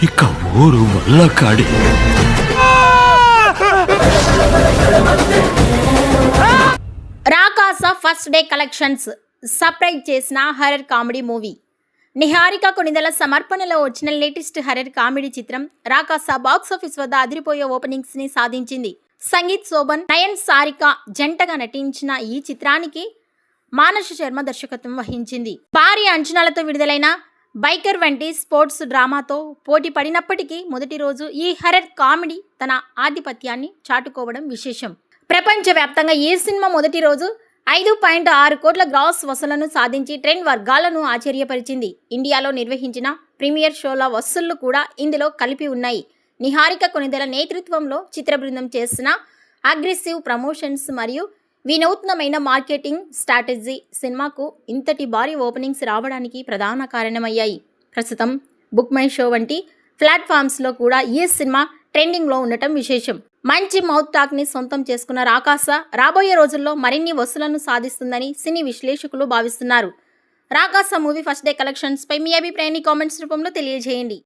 ఇక ఊరు వల్ల కాడి. Rakasa first day collections surprise చేసిన horror comedy movie. Niharika Konidela సమర్పణలో వచ్చిన లేటెస్ట్ హర్రర్ కామెడీ చిత్రం రాకాస బాక్సాఫీస్ వద్ద అదిరిపోయే ఓపెనింగ్స్ ని సాధించింది. సంగీత్ శోభన్, నయన్ సారిక జంటగా నటించిన ఈ చిత్రానికి మానస శర్మ దర్శకత్వం వహించింది. భారీ అంచనాలతో విడుదలైన బైకర్ వంటి స్పోర్ట్స్ డ్రామాతో పోటీ పడినప్పటికీ మొదటి రోజు ఈ హర్రర్ కామెడీ తన ఆధిపత్యాన్ని చాటుకోవడం విశేషం. ప్రపంచవ్యాప్తంగా ఈ సినిమా మొదటి రోజు 5.6 కోట్ల గ్రాస్ వసూళ్లను సాధించి ట్రెండ్ వర్గాలను ఆశ్చర్యపరిచింది. ఇండియాలో నిర్వహించిన ప్రీమియర్ షోల వసూళ్లు కూడా ఇందులో కలిపి ఉన్నాయి. నిహారిక కొనిదెల నేతృత్వంలో చిత్ర బృందం చేసిన అగ్రెసివ్ ప్రమోషన్స్ మరియు వినూత్నమైన మార్కెటింగ్ స్ట్రాటజీ సినిమాకు ఇంతటి భారీ ఓపెనింగ్స్ రావడానికి ప్రధాన కారణమయ్యాయి. ప్రస్తుతం బుక్ మై షో వంటి ప్లాట్ఫామ్స్లో కూడా ఈ సినిమా ట్రెండింగ్లో ఉండటం విశేషం. మంచి మౌత్ టాక్ని సొంతం చేసుకున్న రాకాస రాబోయే రోజుల్లో మరిన్ని వసూళ్లను సాధిస్తుందని సినీ విశ్లేషకులు భావిస్తున్నారు. రాకాస మూవీ ఫస్ట్ డే కలెక్షన్స్ పై మీ అభిప్రాయాన్ని కామెంట్స్ రూపంలో తెలియజేయండి.